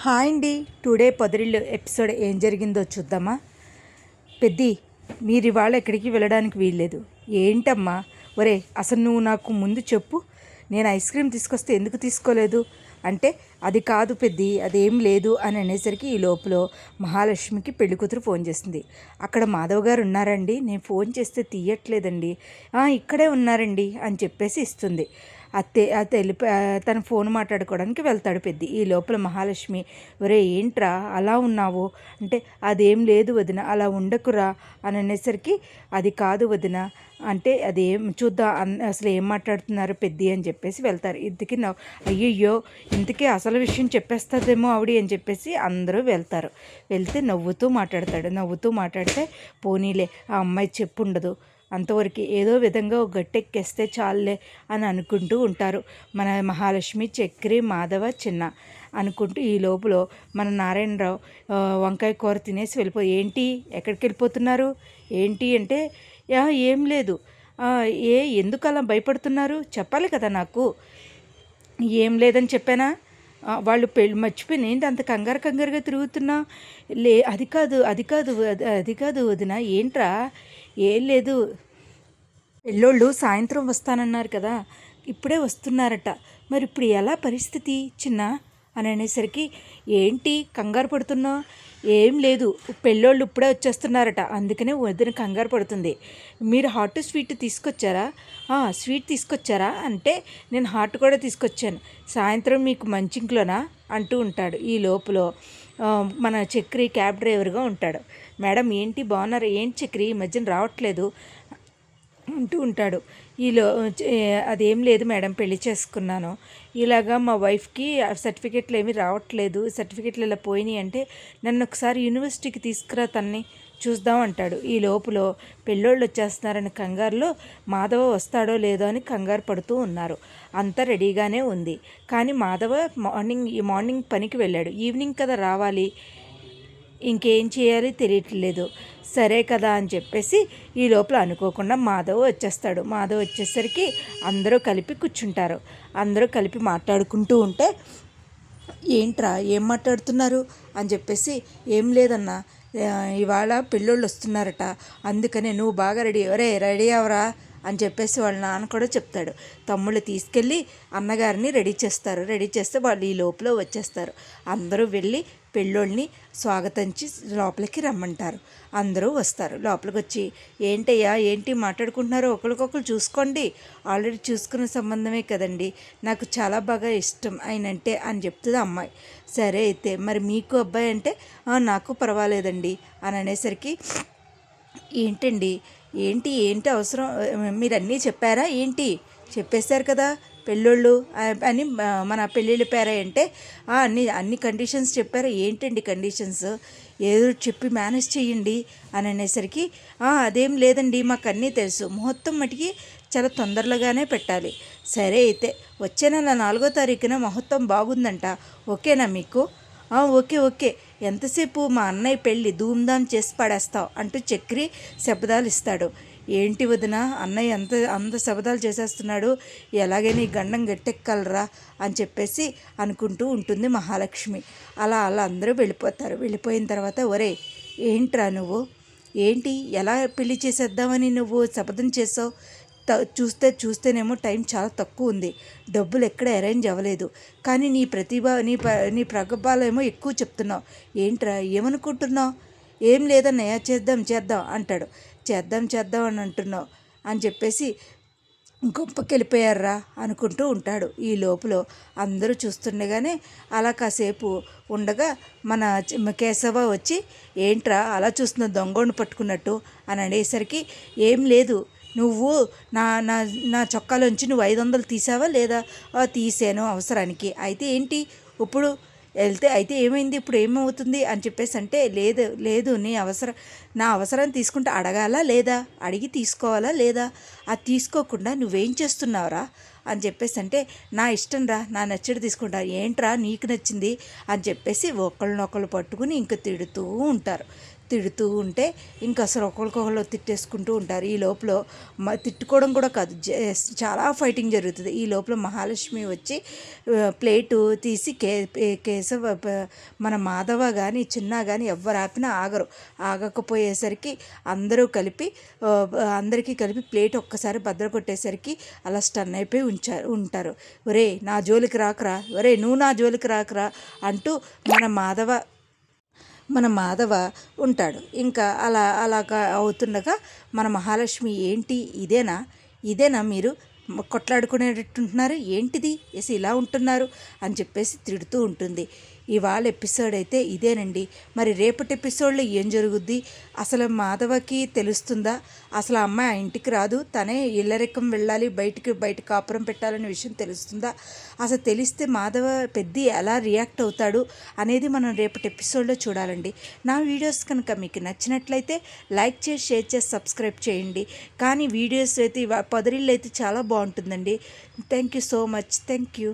Hi అండి. Today పొదరిల్లు episode ఏం జరిగిందో చూద్దామా? పెద్ది, మీరు ఇవాళ ఎక్కడికి వెళ్ళడానికి వీల్లేదు. ఏంటమ్మా? ఒరే, అసలు నువ్వు నాకు ముందు చెప్పు. నేను ఐస్ క్రీమ్ తీసుకొస్తే ఎందుకు తీసుకోలేదు అంటే, అది కాదు పెద్ది, అదేం లేదు అని అనేసరికి ఈ లోపల మహాలక్ష్మికి పెళ్లి కూతురు ఫోన్ చేసింది. అక్కడ మాధవ్ గారు ఉన్నారండి, నేను ఫోన్ చేస్తే తీయట్లేదండి. ఇక్కడే ఉన్నారండి అని చెప్పేసి ఇస్తుంది. అతే తన ఫోన్ మాట్లాడుకోవడానికి వెళ్తాడు పెద్ది. ఈ లోపల మహాలక్ష్మి, ఒరే ఏంట్రా అలా ఉన్నావు అంటే, అదేం లేదు వదిన, అలా ఉండకురా అని అనేసరికి, అది కాదు వదిన అంటే, అదేం చూద్దాం అసలు ఏం మాట్లాడుతున్నారు పెద్ది అని చెప్పేసి వెళ్తారు. ఇంతకీ అయ్యయ్యో, ఇంతకీ అసలు విషయం చెప్పేస్తుందేమో ఆవిడ అని చెప్పేసి అందరూ వెళ్తారు. వెళ్తే నవ్వుతూ మాట్లాడితే, పోనీలే ఆ అమ్మాయి చెప్పుండదు, అంతవరకు ఏదో విధంగా గట్టెక్కేస్తే చాలులే అని అనుకుంటూ ఉంటారు మన మహాలక్ష్మి, చక్రి, మాధవ, చిన్న అనుకుంటూ. ఈ లోపల మన నారాయణరావు వంకాయ కూర తినేసి ఏంటి ఎక్కడికి వెళ్ళిపోతున్నారు ఏంటి అంటే, ఏం లేదు. ఎందుకు అలా భయపడుతున్నారు చెప్పాలి కదా నాకు. ఏం లేదని చెప్పానా? వాళ్ళు మర్చిపోయిన ఏంటి అంత కంగారుగా తిరుగుతున్నా? అది కాదు వదిన, ఏంట్రా? ఏం లేదు, పెళ్ళోళ్ళు సాయంత్రం వస్తానన్నారు కదా, ఇప్పుడే వస్తున్నారట, మరి ఇప్పుడు ఎలా పరిస్థితి చిన్న అని అనేసరికి, ఏంటి కంగారు పడుతున్నావు? ఏం లేదు, పెళ్ళోళ్ళు ఇప్పుడే వచ్చేస్తున్నారట, అందుకనే వదిన కంగారు పడుతుంది. మీరు హాట్ స్వీట్ తీసుకొచ్చారా? స్వీట్ తీసుకొచ్చారా అంటే, నేను హాట్ కూడా తీసుకొచ్చాను, సాయంత్రం మీకు మంచింట్లోనా అంటూ ఉంటాడు. ఈ లోపల మన చక్రి క్యాబ్ డ్రైవర్గా ఉంటాడు. మేడం ఏంటి బాగున్నారు, ఏంటి చక్రి ఈ మధ్యన రావట్లేదు అంటూ ఉంటాడు. అదేం లేదు మేడం, పెళ్లి చేసుకున్నాను, ఇలాగా మా వైఫ్కి సర్టిఫికెట్లు ఏమీ రావట్లేదు, సర్టిఫికెట్లు ఇలా పోయినాయి అంటే, నన్ను ఒకసారి యూనివర్సిటీకి తీసుకురా, తన్ని చూద్దాం అంటాడు. ఈ లోపల పెళ్ళోళ్ళు వచ్చేస్తున్నారని కంగారులో మాధవ వస్తాడో లేదో అని కంగారు పడుతూ ఉన్నారు. అంతా రెడీగానే ఉంది, కానీ మాధవ మార్నింగ్ పనికి వెళ్ళాడు, ఈవినింగ్ కదా రావాలి, ఇంకేం చేయాలి తెలియట్లేదు. సరే కదా అని చెప్పేసి ఈ లోపల అనుకోకుండా మాధవ్ వచ్చేస్తాడు. మాధవ్ వచ్చేసరికి అందరూ కలిపి కూర్చుంటారు. అందరూ కలిపి మాట్లాడుకుంటూ ఉంటే, ఏంట్రా ఏం మాట్లాడుతున్నారు అని చెప్పేసి, ఏం లేదన్నా, ఇవాళ పెళ్ళోళ్ళు వస్తున్నారట, అందుకనే నువ్వు బాగా రెడీ అవరా అని చెప్పేసి వాళ్ళ నాన్న కూడా చెప్తాడు. తమ్ముళ్ళు తీసుకెళ్ళి అన్నగారిని రెడీ చేస్తారు. రెడీ చేస్తే వాళ్ళు ఈ లోపల వచ్చేస్తారు. అందరూ వెళ్ళి పెళ్ళోళ్ళని స్వాగతించి లోపలికి రమ్మంటారు. అందరూ వస్తారు. లోపలికి వచ్చి, ఏంటయ్యా ఏంటి మాట్లాడుకుంటున్నారో ఒకరికొకరు చూసుకోండి, ఆల్రెడీ చూసుకున్న సంబంధమే కదండి, నాకు చాలా బాగా ఇష్టం ఆయనంటే అని చెప్తుంది అమ్మాయి. సరే అయితే మరి మీకు అబ్బాయి అంటే, నాకు పర్వాలేదండి అని అనేసరికి, ఏంటండి ఏంటి అవసరం, మీరు అన్నీ చెప్పారా ఏంటి? చెప్పేశారు కదా పెళ్ళోళ్ళు అని, మన పెళ్ళిళ్ళ పేరే అంటే, అన్ని కండిషన్స్ చెప్పారు, ఏంటండి కండిషన్స్, ఏదో చెప్పి మేనేజ్ చేయండి అని అనేసరికి, అదేం లేదండి మాకు అన్నీ తెలుసు, ముహూర్తం మటుకి చాలా తొందరలోగానే పెట్టాలి. సరే అయితే వచ్చే నెల 4వ తారీఖున ముహూర్తం బాగుందంట, ఓకేనా మీకు? ఓకే, ఎంతసేపు మా అన్నయ్య పెళ్ళి ధూమ్ధామ్ చేసి పడేస్తావు అంటూ చక్రి శబ్దాలు ఇస్తాడు. ఏంటి వదిన, అన్నయ్య అంత శబ్దాలు చేసేస్తున్నాడు, ఎలాగైనా ఈ గండం గట్టెక్కలరా అని చెప్పేసి అనుకుంటూ ఉంటుంది మహాలక్ష్మి. అలా అందరూ వెళ్ళిపోతారు. వెళ్ళిపోయిన తర్వాత, ఒరే ఏంట్రా నువ్వు, ఏంటి ఎలా పెళ్లి చేసేద్దామని నువ్వు శపథం చేసావు? చూస్తేనేమో టైం చాలా తక్కువ ఉంది, డబ్బులు ఎక్కడ అరేంజ్ అవ్వలేదు, కానీ నీ ప్రతిభ నీ ప్రగల్భాలేమో ఎక్కువ చెప్తున్నావు, ఏంట్రా ఏమనుకుంటున్నావు? ఏం లేదన్నయ్య, చేద్దాం అంటాడు. చేద్దాం అని అంటున్నావు అని చెప్పేసి గొప్పకెళ్ళిపోయారా అనుకుంటూ ఉంటాడు. ఈ లోపల అందరూ చూస్తుండగానే అలా కాసేపు ఉండగా మన కేశవ వచ్చి, ఏంట్రా అలా చూస్తున్న దొంగోడిని పట్టుకున్నట్టు అని అనేసరికి, ఏం లేదు, నువ్వు నా చొక్కాలోంచి నువ్వు 500 తీసావా లేదా? తీసాను అవసరానికి, అయితే ఏంటి ఇప్పుడు వెళ్తే అయితే ఏమైంది, ఇప్పుడు ఏమవుతుంది అని చెప్పేసి అంటే, లేదు నా అవసరం తీసుకుంటే అడగాలా లేదా, అడిగి తీసుకోవాలా లేదా, అది తీసుకోకుండా నువ్వేం చేస్తున్నావురా అని చెప్పేసి అంటే, నా ఇష్టం రా, నా నచ్చడి తీసుకుంటా, ఏంట్రా నీకు నచ్చింది అని చెప్పేసి ఒకళ్ళనొకళ్ళు పట్టుకుని ఇంక తిడుతూ ఉంటారు. తిడుతూ ఉంటే ఇంకా అసలు ఒకరికొకరు తిట్టేసుకుంటూ ఉంటారు. ఈ లోపల తిట్టుకోవడం కూడా కాదు, చాలా ఫైటింగ్ జరుగుతుంది. ఈ లోపల మహాలక్ష్మి వచ్చి ప్లేటు తీసి కేశవ మన మాధవ కానీ చిన్న కానీ ఎవరు ఆపినా ఆగకపోయేసరికి అందరికీ కలిపి ప్లేట్ ఒక్కసారి బద్దలు కొట్టేసరికి అలా స్టన్ అయిపోయి ఉంటారు. ఒరే నా జోలికి రాకరా, ఒరే నువ్వు నా జోలికి రాకరా అంటూ మన మాధవ ఉంటాడు. ఇంకా అలాగా అవుతుండగా మన మహాలక్ష్మి ఏంటి ఇదేనా మీరు కొట్లాడుకునేటట్టుంటున్నారు, ఏంటిది వేసి ఇలా ఉంటున్నారు అని చెప్పేసి తిడుతూ ఉంటుంది. ఇవాళ ఎపిసోడ్ అయితే ఇదేనండి. మరి రేపటి ఎపిసోడ్లో ఏం జరుగుద్ది, అసలు మాధవకి తెలుస్తుందా, అసలు అమ్మాయి ఆ ఇంటికి రాదు, తనే ఇళ్ళరెక్కం వెళ్ళాలి, బయట కాపురం పెట్టాలనే విషయం తెలుస్తుందా, అసలు తెలిస్తే మాధవ పెద్ద ఎలా రియాక్ట్ అవుతాడు అనేది మనం రేపటి ఎపిసోడ్లో చూడాలండి. నా వీడియోస్ కనుక మీకు నచ్చినట్లయితే లైక్ చేసి షేర్ చేసి సబ్స్క్రైబ్ చేయండి. కానీ వీడియోస్ అయితే పొదరిల్లు అయితే చాలా బాగుంటుందండి. Thank you so much. Thank you.